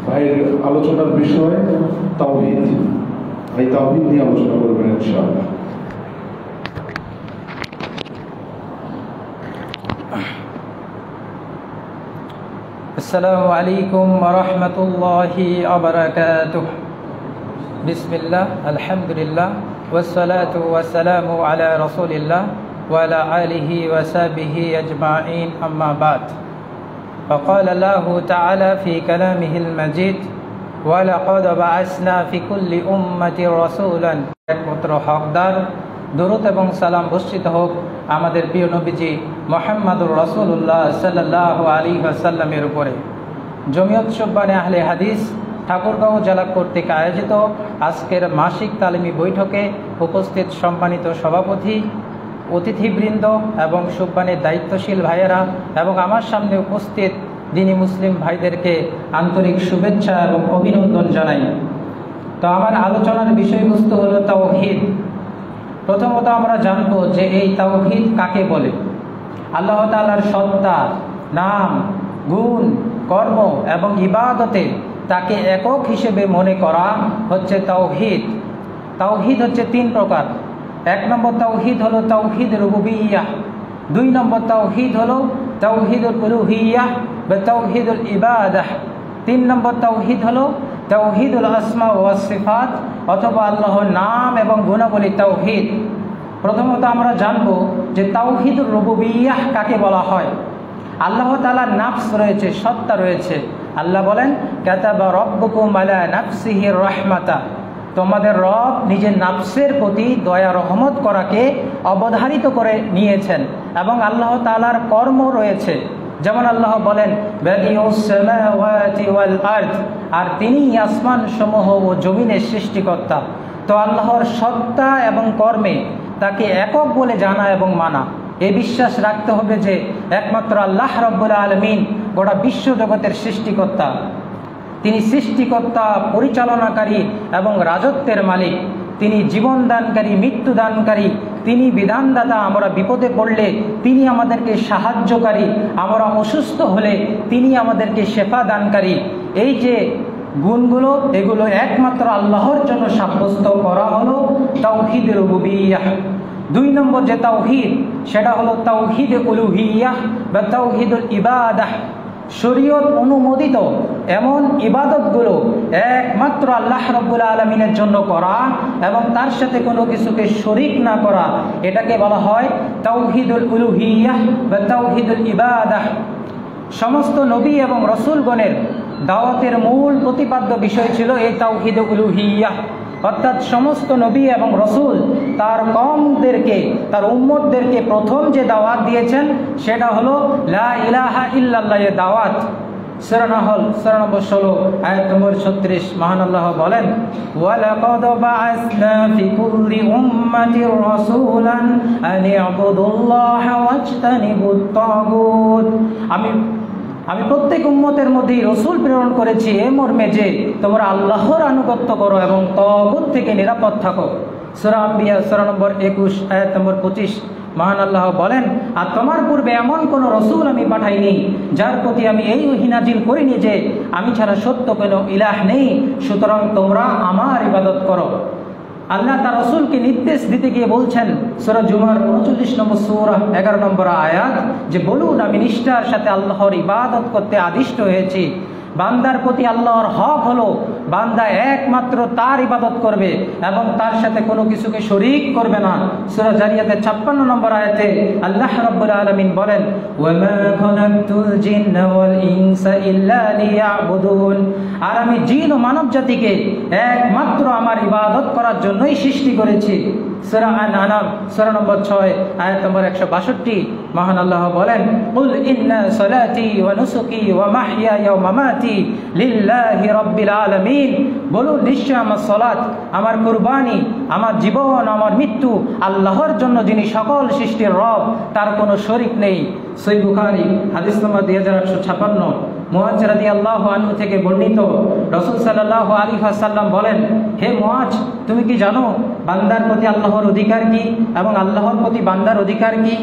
ভাইয়ের আলোচনার বিষয় তাওহীদ। ভাই তাওহীদ নিয়ে আলোচনা করবেন ইনশাআল্লাহ। আসসালামু আলাইকুম ওয়া রাহমাতুল্লাহি ওয়া বারাকাতুহু। বিসমিল্লাহ, আলহামদুলিল্লাহ, ওয়াসসালাতু ওয়াসসালামু আলা রাসূলিল্লাহ ওয়া আলা আলিহি ওয়া সাহবিহি আজমাইন, আম্মা বাদ। فقال الله تعالى في كلامه المجيد ولقد بعثنا في كل أمة رسولا। একমাত্র হকদার দরুদ এবং সালাম বর্ষিত হোক আমাদের প্রিয় নবীজি মুহাম্মদুর রাসূলুল্লাহ সাল্লাল্লাহু আলাইহি ওয়াসাল্লামের উপরে। জমিয়ত শুববানে আহলে হাদিস ঠাকুরগাঁও জেলা কর্তৃক আয়োজিত আজকের মাসিক তালিমি বৈঠকে উপস্থিত সম্মানিত সভাপতি, অতিথিবৃন্দ এবং শুববানের দায়িত্বশীল ভাইয়েরা এবং আমার সামনে উপস্থিত দিনী মুসলিম ভাইদেরকে আন্তরিক শুভেচ্ছা এবং অভিনন্দন জানাই। তো আমার আলোচনার বিষয়বস্তু হলো তাওহীদ। প্রথমত আমরা জানব যে এই তাওহীদ কাকে বলে। আল্লাহ তাআলার সত্তা, নাম, গুণ, কর্ম এবং ইবাদতে তাকে একক হিসেবে মনে করা হচ্ছে তাওহীদ। তাওহীদ হচ্ছে তিন প্রকার। এক নম্বর তাওহীদ হলো তাওহীদ রুবুবিয়্যাহ, দুই নম্বর তাওহীদ হলো তাওহীদুল উলুহিয়্যাহ বা তাওহীদুল ইবাদাহ, তিন নম্বর তাওহীদ হলো তাওহীদুল আসমা ওয়াস সিফাত অথবা আল্লাহর নাম এবং গুণাবলী তাওহীদ। প্রথমত আমরা জানব যে তাওহীদুর রুবুবিয়্যাহ কাকে বলা হয়। আল্লাহ তাআলার নাফস রয়েছে, সত্তা রয়েছে। আল্লাহ বলেন, কাতাবা রাব্বুকুম আলা নাফসিহির রাহমাতা, তোমাদের রব নিজের নাফসের প্রতি দয়া রহমত করাকে অবধারিত করে নিয়েছেন। এবং আল্লাহ তাআলার কর্ম রয়েছে, যেমন আল্লাহ বলেন বাদিউস সামাওয়াতি ওয়াল আরদ, আর তিনি আসমান সমূহ ও জমিনের সৃষ্টিকর্তা। তো আল্লাহর সত্তা এবং কর্মে তাকে একক বলে জানা এবং মানা, এই বিশ্বাস রাখতে হবে যে একমাত্র আল্লাহ রাব্বুল আলামিন গোটা বিশ্ব জগতের সৃষ্টিকর্তা। তিনি সৃষ্টিকর্তা, পরিচালনাকারী এবং রাজত্বের মালিক। তিনি জীবনদানকারী, মৃত্যুদানকারী, তিনি বিধানদাতা। আমরা বিপদে পড়লে তিনি আমাদেরকে সাহায্যকারী, আমরা অসুস্থ হলে তিনি আমাদেরকে শেফা দানকারী। এই যে গুণগুলো, এগুলো একমাত্র আল্লাহর জন্য সাব্যস্ত করা হলো তাওহীদুর রুবুবিয়্যাহ। দুই নম্বর যে তাওহীদ, সেটা হলো তাওহীদ উলুহিয়্যাহ বা তাওহীদুল ইবাদাহ। শরীয়ত অনুমোদিত এমন ইবাদতগুলো একমাত্র আল্লাহ রাব্বুল আলামিনের জন্য করা এবং তার সাথে কোনো কিছুকে শরীক না করা, এটাকে বলা হয় তাওহীদুল উলুহিয়্যাহ বা তাওহীদুল ইবাদাহ। সমস্ত নবী এবং রাসূলগণের দাওয়াতের মূল প্রতিপাদ্য বিষয় ছিল এই তাওহীদ উলুহিয়্যাহ। অর্থাৎ সমস্ত নবী এবং রাসূল তার কওমদেরকে, তার উম্মতদেরকে প্রথম যে দাওয়াত দিয়েছেন সেটা হলো লা ইলাহা ইল্লাল্লাহের দাওয়াত। সূরা নাহল সূরা নম্বর 16 আয়াত নম্বর 36 মহান আল্লাহ বলেন, ওয়ালাকাদ বাআসনা ফি কুল্লি উম্মাতির রাসূলান আন ইবুদুল্লাহা ওয়াজতানিবুত তাগুত। আমি প্রত্যেক উম্মতের মধ্যেই রসুল প্রেরণ করেছি এ মর্মে যে তোমরা আল্লাহর আনুগত্য করো এবং তাগুত থেকে নিরাপদ থাকো। সূরা আম্বিয়া সূরা নম্বর 21 আয়াত নম্বর 25 মহান আল্লাহ বলেন, আর তোমার পূর্বে এমন কোন রসুল আমি পাঠাইনি যার প্রতি আমি এই ওহী নাজিল করিনি যে আমি ছাড়া সত্য কোনো ইলাহ নেই, সুতরাং তোমরা আমার ইবাদত করো। আল্লাহ তার রসুলকে নির্দেশ দিতে গিয়ে বলছেন সূরা জুমার 39 নম্বর সূরা 11 নম্বর আয়াত, যে বলুন আমি নিষ্ঠার সাথে আল্লাহর ইবাদত করতে আদিষ্ট হয়েছি। বান্দার প্রতি আল্লাহর হক হলো বান্দা একমাত্র তার ইবাদত করবে এবং তার সাথে কোনো কিছুকে শরীক করবে না। সূরা জারিয়াতের 56 নম্বর আয়াতে আল্লাহ রাব্বুল আলামিন বলেন, ওয়ামা খালাকতুল জিন্না ওয়াল ইনসা ইল্লা লিয়াবুদুন, আর আমি জিন ও মানব জাতিকে একমাত্র আমার ইবাদত করার জন্যই সৃষ্টি করেছি। সূরা আন-নাম সূরা নম্বর 6 আয়াত নম্বর 162 মহান আল্লাহ বলেন, কুল ইন্না সালাতি ওয়া নুসুকি ওয়া মাহইয়ায়া ওয়া মামাতি লিল্লাহি রাব্বিল আলামিন, বলুন নিশ্চয় আমার সালাত, আমার কুরবানি, আমার জীবন, আমার মৃত্যু আল্লাহর জন্য, যিনি সকল সৃষ্টির রব, তার কোনো শরীক নেই। সহিহ বুখারী হাদিস নম্বর 2856 মুআজ রাদিয়াল্লাহু আনহু থেকে বর্ণিত, রাসূল সাল্লাল্লাহু আলাইহি ওয়াসাল্লাম বলেন, হে মুআজ, তুমি কি জানো বান্দার প্রতি আল্লাহর অধিকার কি এবং আল্লাহর প্রতি বান্দার অধিকার কি?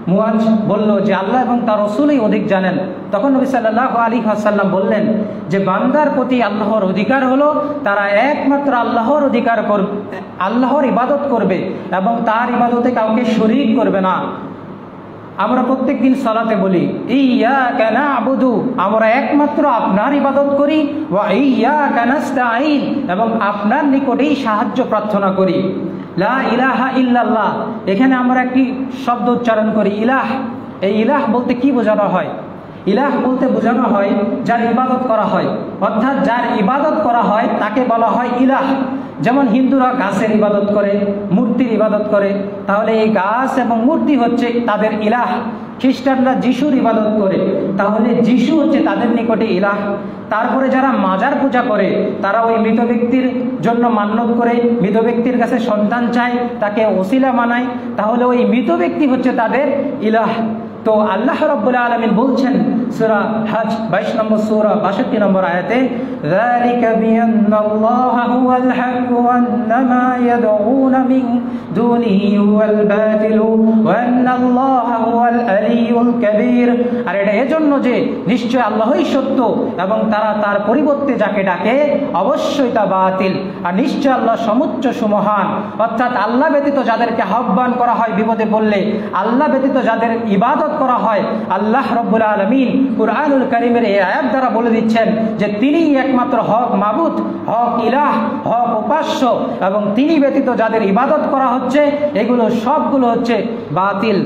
মুয়াজ বলল যে আল্লাহ এবং তার রাসূলই অধিক জানেন। তখন নবী সাল্লাল্লাহু আলাইহি ওয়াসাল্লাম বললেন যে বান্দার প্রতি আল্লাহর অধিকার হলো তারা একমাত্র আল্লাহর অধিকার করবে, আল্লাহর ইবাদত করবে এবং তার ইবাদতে কাউকে শরীক করবে না। আমরা প্রত্যেকদিন সালাতে বলি ইয়্যাকা না'বুদু, আমরা একমাত্র আপনার ইবাদত করি, ওয়া ইয়্যাকা নাস্তাঈন, এবং আপনার নিকটেই সাহায্য প্রার্থনা করি। লা ইলাহা ইল্লাল্লাহ, এখানে আমরা একটি শব্দ উচ্চারণ করি ইলাহ। এই ইলাহ বলতে কি বোঝানো হয়? ইলাহ বলতে বোঝানো হয় যার ইবাদত করা হয়, অর্থাৎ যার ইবাদত করা হয় তাকে বলা হয় ইলাহ। যেমন হিন্দুরা গাছের ইবাদত করে, মূর্তির ইবাদত করে, তাহলে এই গাছ এবং মূর্তি হচ্ছে তাদের ইলাহ। খ্রিস্টানরা যিশুর ইবাদত করে, তাহলে যিশু হচ্ছে তাদের নিকটে ইলাহ। তারপরে যারা মাজার পূজা করে তারা ওই মৃত ব্যক্তির জন্য মান্যত করে, মৃত ব্যক্তির কাছে সন্তান চায়, তাকে ওসিলা মানায়, তাহলে ওই মৃত ব্যক্তি হচ্ছে তাদের ইলাহ। তো আল্লাহ রাব্বুল আলামিন বলছেন সূরা হজ 22 নম্বর সূরা 62 নম্বর আয়াতে, যালিকা বিআন্নাল্লাহা হুয়াল হাক্কু ওয়া আন্নামা ইয়াদউনা মিন দুনিহি হুয়াল বাতিল ওয়া আন্নাল্লাহা হুয়াল আলিয়্যুল কাবীর। আর এটা এজন্য যে নিশ্চয় আল্লাহই সত্য এবং তারা তার পরিবর্তে যাকে ডাকে অবশ্যই তা বাতিল, আর নিশ্চয় আল্লাহ সমুচ্চ সুমহান। অর্থাৎ আল্লাহ ব্যতীত যাদেরকে আহ্বান করা হয় বিপদে পড়লে, আল্লাহ ব্যতীত যাদের ইবাদত করা হয়, আল্লাহ রাব্বুল আলামিন কুরআনুল কারীমের এই আয়াত দ্বারা বলে দিচ্ছেন যে তিনিই একমাত্র হক মাবুদ, হক ইলাহ, হক উপাস্য, এবং তিনি ব্যতীত যাদের ইবাদত করা হচ্ছে এগুলো সবগুলো হচ্ছে বাতিল।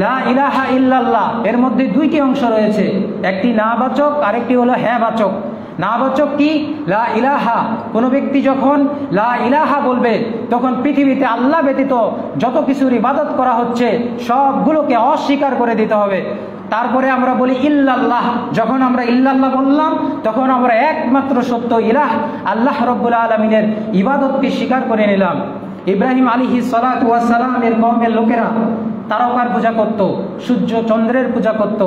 লা ইলাহা ইল্লাল্লাহ এর মধ্যে দুইটি অংশ রয়েছে, একটি না বাচক আরেকটি হলো হ্যাঁ বাচক। না বাচক কি? লা ইলাহা, কোনো ব্যক্তি যখন লা ইলাহা বলবে তখন পৃথিবীতে আল্লাহ ব্যতীত যত কিছুর ইবাদত করা হচ্ছে সবগুলোকে অস্বীকার করে দিতে হবে। তারপরে আমরা বলি ইল্লাল্লাহ, যখন আমরা ইল্লাল্লাহ বললাম তখন আমরা একমাত্র সত্য ইলাহ আল্লাহ রাব্বুল আলামিনের ইবাদতকে স্বীকার করে নিলাম। ইব্রাহিম আলাইহিস সালাতু ওয়াস সালামের কওমের লোকেরা তারকার পূজা করত, সূর্য চন্দ্রের পূজা করত।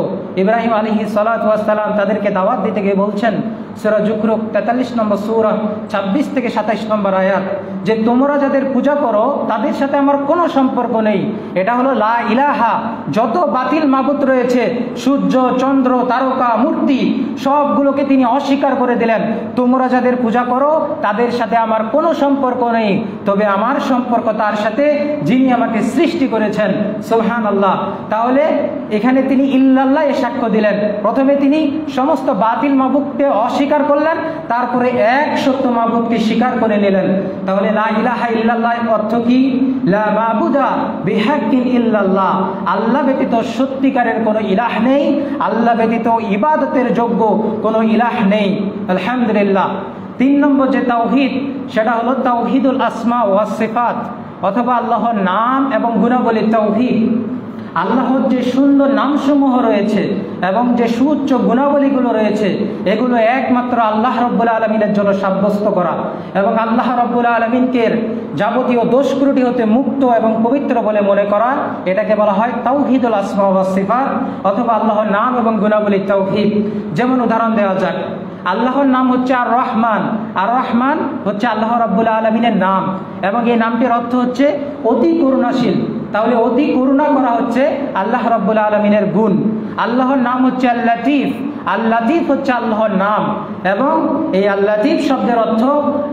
ইব্রাহিম আলাইহিস সালাতু ওয়াস সালাম তাদেরকে দাওয়াত দিতে গিয়ে বলছেন সূরা যুখরুফ 43 নম্বর সূরা 26 থেকে 27 নম্বর আয়াত, যে তোমরা যাদের পূজা করো তাদের সাথে আমার কোনো সম্পর্ক নেই। এটা হলো লা ইলাহা। যত বাতিল মাবুদ রয়েছে, সূর্য চন্দ্র তারকা মূর্তি, সবগুলোকে তিনি অস্বীকার করে দিলেন। তোমরা যাদের পূজা করো তাদের সাথে আমার কোনো সম্পর্ক নেই, তবে আমার সম্পর্ক তার সাথে যিনি আমাকে সৃষ্টি করেছেন। সুবহানাল্লাহ। তাহলে এখানে তিনি ইল্লাল্লাহ এ সাক্ষ্য দিলেন। প্রথমে তিনি সমস্ত বাতিল মাবুদকে অস্বীকার করলেন, তারপরে এক সত্য মাবুদকে স্বীকার করে নিলেন। তাহলে লা ইলাহা ইল্লাল্লাহ অর্থ কি? লা মাবুদা বিহাক্কিন ইল্লাল্লাহ, আল্লাহ ব্যতীত সত্যিকারের কোনো ইলাহ নেই, আল্লাহ ব্যতীত ইবাদতের যোগ্য কোনো ইলাহ নেই। আলহামদুলিল্লাহ। 3 নম্বর যে তাওহীদ, সেটা হলো তাওহীদুল আসমা ওয়াস সিফাত, অথবা আল্লাহর নাম এবং গুণাবলীর তাওহীদ। আল্লাহর যে সুন্দর নামসমূহ রয়েছে এবং যে সুউচ্চ গুণাবলীগুলো রয়েছে এগুলো একমাত্র আল্লাহ রাব্বুল আলামিনের জন্য সাব্যস্ত করা, এবং আল্লাহ রাব্বুল আলামিনকে যাবতীয় দোষ ত্রুটি হতে মুক্ত এবং পবিত্র বলে মনে করা, এটাকে বলা হয় তাওহীদুল আসমা ওয়াস সিফাত, অথবা আল্লাহর নাম এবং গুণাবলীর তাওহীদ। যেমন উদাহরণ দেওয়া যাক, আল্লাহর নাম হচ্ছে আর রহমান। আর রহমান হচ্ছে আল্লাহ রাব্বুল আলামিনের নাম, এবং এই নামটির অর্থ হচ্ছে অতি করুণাশীল। তাহলে অতি করুণা করা হচ্ছে আল্লাহ রাব্বুল আলামিনের গুণ। আল্লাহর নাম হচ্ছে আল লাতিফ। আল লাতিফ হচ্ছে আল্লাহর নাম, এবং এই আল লাতিফ শব্দের অর্থ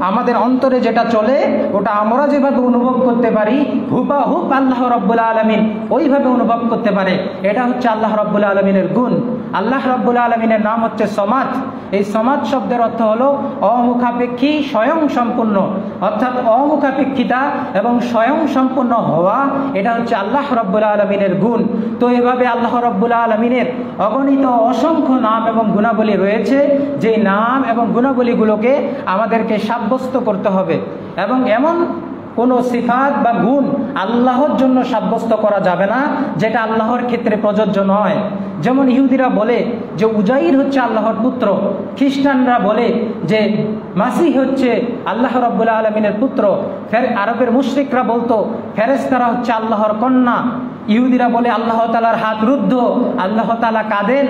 আমাদের অন্তরে যেটা চলে ওটা আমরা যেভাবে অনুভব করতে পারি হুবাহুব আল্লাহ রাব্বুল আলামিন ওইভাবে অনুভব করতে পারে। এটা হচ্ছে আল্লাহ রাব্বুল আলামিনের গুণ। আল্লাহ রাব্বুল আলামিনের নাম হচ্ছে সমাদ। এই সমাদ শব্দের অর্থ হলো অমুখাপেক্ষী, স্বয়ং সম্পূর্ণ, অর্থাৎ অমুখাপেক্ষিতা এবং স্বয়ং সম্পূর্ণ হওয়া, এটা হচ্ছে আল্লাহ রাব্বুল আলামিনের গুণ। তো এভাবে আল্লাহ রাব্বুল আলামিনের অগণিত অসংখ্য নাম এবং গুণাবলী রয়েছে, যে নাম এবং গুণাবলীগুলোকে আমাদেরকে সাব্যস্ত করতে হবে, এবং এমন কোনো সিফাত বা গুণ আল্লাহর জন্য সাব্যস্ত করা যাবে না যেটা আল্লাহর ক্ষেত্রে প্রযোজ্য নয়। যেমন ইহুদিরা বলে যে উজাইর হচ্ছে আল্লাহর পুত্র, খ্রিস্টানরা বলে যে মাসিহ হচ্ছে আল্লাহ রাব্বুল আলামিনের পুত্র, আরবের মুশরিকরা বলতো ফেরেশতারা হচ্ছে আল্লাহর কন্যা, ইহুদিরা বলে আল্লাহ তাআলার হাত রুদ্ধ, আল্লাহ তাআলা কাঁদেন।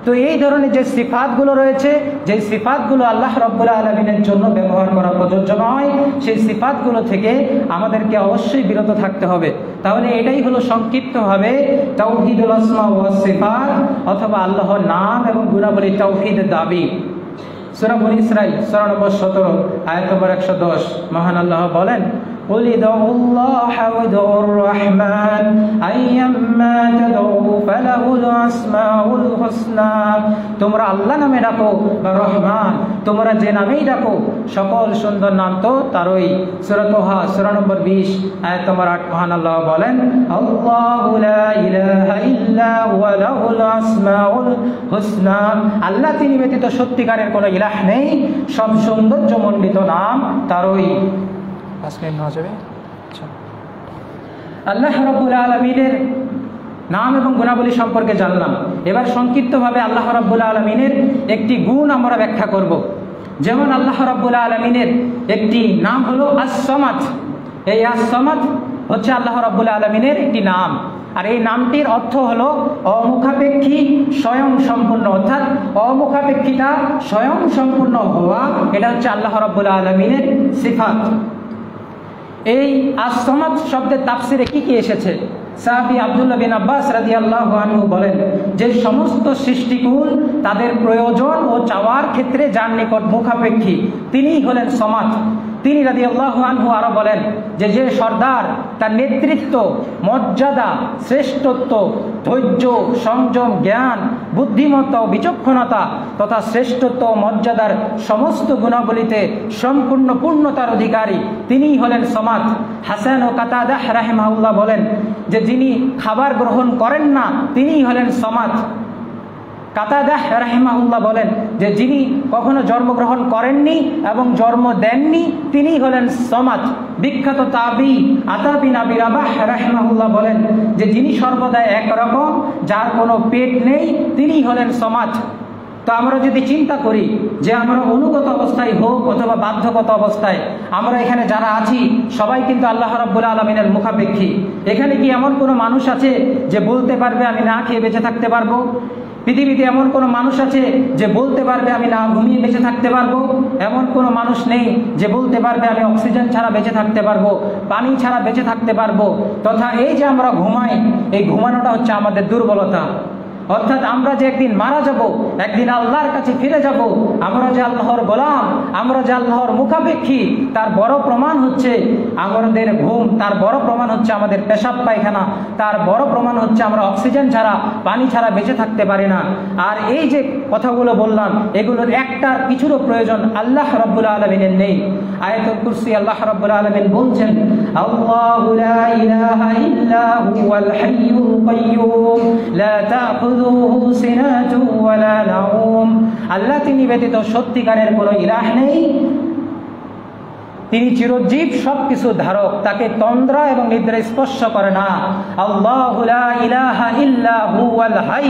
তো এই ধরনের যে সিফাতগুলো রয়েছে, যে সিফাতগুলো আল্লাহ রাব্বুল আলামিনের জন্য ব্যবহার করা প্রযোজ্য নয়, সেই সিফাতগুলো থেকে আমাদেরকে অবশ্যই বিরত থাকতে হবে। তাহলে এটাই হলো সংক্ষিপ্তভাবে তাওহীদুল আসমা ওয়াস সিফাত অথবা আল্লাহর নাম এবং গুণাবলী তাওহীদের দাবি। সূরা বনী ইসরাঈল সূরা নম্বর 17 আয়াত নম্বর 110 মহান আল্লাহ বলেন, قل ادعوا الله وادعوا الرحمن أيما تدعوا فله الأسماء الحسنى। তোমরা আল্লাহ নামে ডাকো বা রহমান, তোমরা যে নামেই ডাকো সকল সুন্দর নাম তো তারই। সূরা তোহা সূরা নম্বর 20 আয়াত নম্বর 8 মহান আল্লাহ বলেন, আল্লাহু লা ইলাহা ইল্লা হুয়া লাহুল আসমাউল হুসনা। আল্লাহ তিনি ব্যতীত সত্যিকারের কোনো ইলাহ নেই, সব সৌন্দর্যমণ্ডিত নাম তারই। আল্লাহ রাব্বুল আলামিনের নাম এবং গুণাবলী সম্পর্কে জানলাম। এবার সংক্ষিপ্তভাবে আল্লাহ রাব্বুল আলামিনের একটি গুণ আমরা ব্যাখ্যা করব। যেমন আল্লাহ রাব্বুল আলামিনের একটি নাম হলো আস-সামাদ। এই আস-সামাদ হচ্ছে আল্লাহ রাব্বুল আলামিনের একটি নাম, আর এই নামটির অর্থ হলো অমুখাপেক্ষী স্বয়ং সম্পূর্ণ, অর্থাৎ অমুখাপেক্ষিতা স্বয়ং সম্পূর্ণ হওয়া, এটা হচ্ছে আল্লাহ রাব্বুল আলামিনের সিফাত। এই আস-সামাদ শব্দের তাফসিরে কি কি এসেছে? সাহাবী আব্দুল্লাহ বিন আব্বাস রাদিয়াল্লাহু আনহু বলেন যে সমস্ত সৃষ্টিকুল তাদের প্রয়োজন ও চাওয়ার ক্ষেত্রে যার নিকট মুখাপেক্ষী তিনিই হলেন সামাদ। তিনি রাদিয়াল্লাহু আনহু আরো বলেন যে যে সর্দার তার নেতৃত্ব, মর্যাদা, শ্রেষ্ঠত্ব, ধৈর্য, সংযম, জ্ঞান, বুদ্ধিমত্তা ও বিচক্ষণতা তথা শ্রেষ্ঠত্ব ও মর্যাদার সমস্ত গুণাবলীতে সম্পূর্ণ পূর্ণতার অধিকারী তিনিই হলেন সামাদ। হাসান ও কাতাদাহ রাহিমাহুল্লাহ বলেন যে যিনি খাবার গ্রহণ করেন না তিনিই হলেন সামাদ। কাতাদাহ রাহিমাহুল্লাহ বলেন যে যিনি কখনো জন্মগ্রহণ করেননি এবং জন্ম দেননি তিনিই হলেন সামাদ। বিখ্যাত তাবি আতা বিন আবি রাবাহ রাহিমাহুল্লাহ বলেন যে যিনি সর্বদা একরকম, যার কোনো পেট নেই, তিনিই হলেন সামাদ। তো আমরা যদি চিন্তা করি যে আমরা অনুগত অবস্থায় হোক অথবা বাধ্যগত অবস্থায়, আমরা এখানে যারা আছি সবাই কিন্তু আল্লাহ রাব্বুল আলামিনের মুখাপেক্ষী। এখানে কি এমন কোনো মানুষ আছে যে বলতে পারবে আমি না খেয়ে বেঁচে থাকতে পারবো? পৃথিবীতে এমন কোনো মানুষ আছে যে বলতে পারবে আমি না ঘুমিয়ে বেঁচে থাকতে পারবো? এমন কোনো মানুষ নেই যে বলতে পারবে আমি অক্সিজেন ছাড়া বেঁচে থাকতে পারবো, পানি ছাড়া বেঁচে থাকতে পারবো। তথা এই যে আমরা ঘুমাই, এই ঘুমানোটা হচ্ছে আমাদের দুর্বলতা। অর্থাৎ আমরা যে একদিন মারা যাব, একদিন আল্লাহর কাছে ফিরে যাব, আমরা যে আল্লাহর গোলাম, আমরা যে আল্লাহর মুখাপেক্ষী, তার বড় প্রমাণ হচ্ছে আমাদের ঘুম, তার বড় প্রমাণ হচ্ছে আমাদের পেশাব পায়খানা, তার বড় প্রমাণ হচ্ছে আমরা অক্সিজেন ছাড়া, পানি ছাড়া বেঁচে থাকতে পারি না। আর এই যে কথাগুলো বললাম, এগুলোর একটার কিছুরও প্রয়োজন আল্লাহ রাব্বুল আলামিনের নেই। আয়াতুল কুরসি আল্লাহ রাব্বুল আলামিন বলছেন, আল্লাহু লা ইলাহা ইল্লা হুয়াল হাইয়ুল কাইয়্যুম লা তাখুযুহু সিনাতুন ওয়ালা নাওম। আল্লাহ তিনি ব্যতীত সত্যিকারের কোনো ইলাহ নেই, তিনি চিরজীব, সবকিছু ধারক, তাকে তন্দ্রা এবং নিদ্রা স্পর্শ করে না। আল্লাহু লা ইলাহা ইল্লা হুয়াল হাই,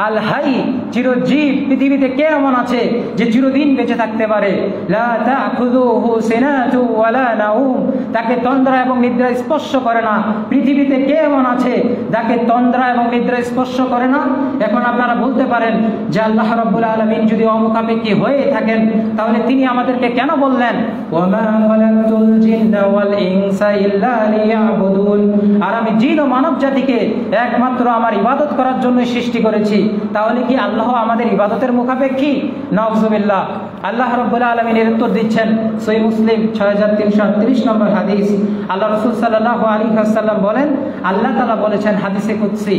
আল হাই চিরজীব। পৃথিবীতে কে এমন আছে যে চিরদিন বেঁচে থাকতে পারে? লা তাখুযুহু সিনাতুন ওয়ালা নাওম, তাকে তন্দ্রা এবং নিদ্রা স্পর্শ করে না। পৃথিবীতে কে এমন আছে যাকে তন্দ্রা এবং নিদ্রা স্পর্শ করে না? এখন আপনারা বলতে পারেন যে আল্লাহ রাব্বুল আলামিন যদি অমুখাপেক্ষী হয়ে থাকেন তাহলে তিনি আমাদেরকে কেন বললেন ওয়ামা খালাকতুল জিন্না ওয়াল ইনসা ইল্লা লিয়াবুদুন, আর আমি জিন ও মানব জাতিকে একমাত্র আমার ইবাদত করার জন্য সৃষ্টি করেছি। তাহলে কি আল্লাহ আমাদের ইবাদতের মুখাপেক্ষী? নাউযুবিল্লাহ। আল্লাহ রাব্বুল আলামিন এর উত্তর দিচ্ছেন সহিহ মুসলিম 6338 নম্বর হাদিস। আল্লাহ রাসূল সাল্লাল্লাহু আলাইহি ওয়াসাল্লাম বলেন, আল্লাহ তাআলা বলেছেন হাদিসে কুদসি,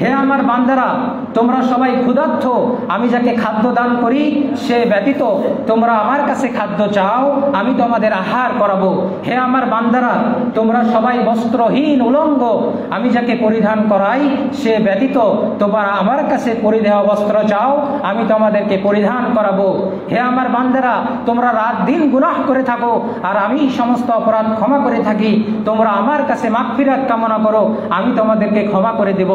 হে আমার বান্দারা, তোমরা সবাই ক্ষুধার্ত, আমি যাকে খাদ্য দান করি সে ব্যতীত তোমরা আমার কাছে খাদ্য চাও, আমি তোমাদের আহার করাবো। হে আমার বান্দারা, তোমরা সবাই বস্ত্রহীন, উলঙ্গ, আমি যাকে পরিধান করাই সে ব্যতীত তোমরা আমার কাছে পরিধেয় বস্ত্র চাও, আমি তোমাদেরকে পরিধান করাবো। হে আমার বান্দারা, তোমরা রাত দিন গুনাহ করে থাকো আর আমি সমস্ত অপরাধ ক্ষমা করে থাকি, তোমরা আমার কাছে মাগফিরাত কামনা করো, আমি তোমাদেরকে ক্ষমা করে দেব।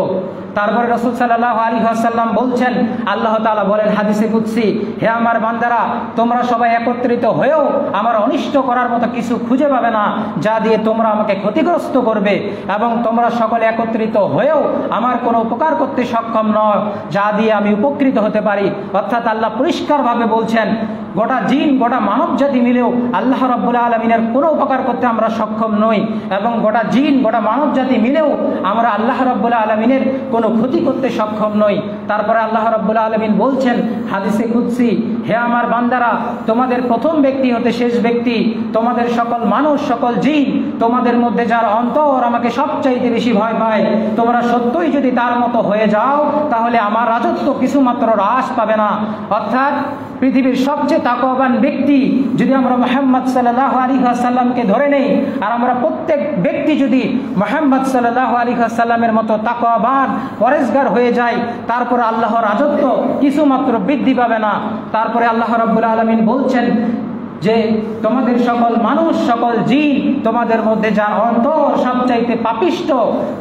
তারপরে রাসূল সাল্লাল্লাহু আলাইহি ওয়াসাল্লাম বলছেন, আল্লাহ তাআলা বলেন হাদিসে কুদসি, হে আমার বান্দারা, তোমরা সবাই একত্রিত হয়েও আমার অনিষ্ট করার মতো কিছু খুঁজে পাবে না যা দিয়ে তোমরা আমাকে ক্ষতিগ্রস্ত করবে, এবং তোমরা সকলে একত্রিত হয়েও আমার কোনো উপকার করতে সক্ষম নয় যা দিয়ে আমি উপকৃত হতে পারি। অর্থাৎ আল্লাহ পরিষ্কারভাবে বলছেন গোটা জিন গোটা মানব জাতি মিলেও আল্লাহ রাব্বুল আলামিনের কোনো উপকার করতে আমরা সক্ষম নই, এবং গোটা জিন গোটা মানব জাতি মিলেও আমরা আল্লাহ রাব্বুল আলামিনের কোনো ক্ষতি করতে সক্ষম নই। তারপরে আল্লাহ রাব্বুল আলামিন বলছেন হাদিসে কুদসি, হে আমার বান্দারা, তোমাদের প্রথম ব্যক্তি হতে শেষ ব্যক্তি, তোমাদের সকল মানুষ সকল জিন, তোমাদের মধ্যে যার অন্তর আমাকে সবচাইতে বেশি ভয় পায়, তোমরা সত্যই যদি তার মতো হয়ে যাও তাহলে আমার রাজত্ব কিছুমাত্র হ্রাস পাবে না। অর্থাৎ পৃথিবীর সবচেয়ে তাকওয়াবান ব্যক্তি যদি আমরা মুহাম্মদ সাল্লাল্লাহু আলাইহি ওয়াসাল্লামকে ধরে নেই, আর আমরা প্রত্যেক ব্যক্তি যদি মুহাম্মদ সাল্লাল্লাহু আলাইহি ওয়াসাল্লামের মতো তাকওয়াবান পরেজগার হয়ে যায়, তারপরে আল্লাহর রাজত্ব কিছুমাত্র বৃদ্ধি পাবে না। তারপরে আল্লাহ রাব্বুল আলামিন বলছেন যে তোমাদের সকল মানুষ সকল জিন, তোমাদের মধ্যে যার অন্তর সবচাইতে পাপিষ্ট,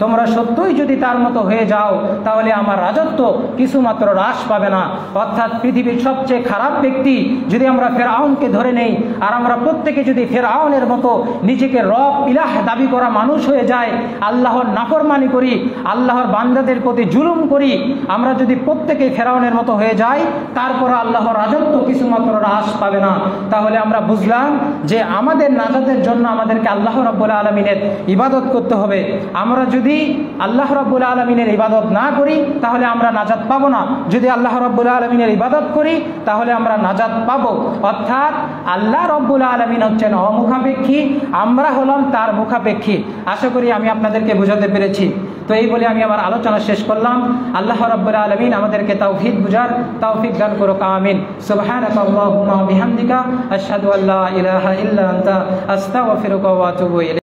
তোমরা সত্যই যদি তার মতো হয়ে যাও তাহলে আমার রাজত্ব কিছুমাত্র হ্রাস পাবে না। অর্থাৎ পৃথিবীর সবচেয়ে খারাপ ব্যক্তি যদি আমরা ফেরাউনকে ধরে নেই, আর আমরা প্রত্যেকে যদি ফেরাউনের মতো নিজেকে রব ইলাহ দাবি করা মানুষ হয়ে যায়, আল্লাহর নাফরমানি করি, আল্লাহর বান্দাদের প্রতি জুলুম করি, আমরা যদি প্রত্যেকে ফেরাউনের মতো হয়ে যাই, তারপর আল্লাহর রাজত্ব কিছুমাত্র হ্রাস পাবে না। তাহলে আমরা বুঝলাম যে আমাদের নাজাতের জন্য আমাদেরকে আল্লাহ রাব্বুল আলামিনের ইবাদত করতে হবে। আমরা যদি আল্লাহ রাব্বুল আলামিনের ইবাদত না করি তাহলে আমরা নাজাত পাবো না, যদি আল্লাহ রাব্বুল আলামিনের ইবাদত করি তাহলে আমরা নাজাত পাবো। অর্থাৎ আল্লাহ রাব্বুল আলামিন হচ্ছেন অমুখাপেক্ষী, আমরা হলাম তার মুখাপেক্ষী। আশা করি আমি আপনাদেরকে বোঝাতে পেরেছি। তো এই বলে আমি আমার আলোচনা শেষ করলাম। আল্লাহ রাব্বুল আলামিন আমাদেরকে তাওহীদ বুঝার তৌফিক দান করুক, আমিন। সুবহানাকা আল্লাহুম্মা ওয়া বিহামদিকা আশহাদু আল্লা ইলাহা ইল্লা আনতা আস্তাগফিরুকা ওয়া আতুবু ইলাইক।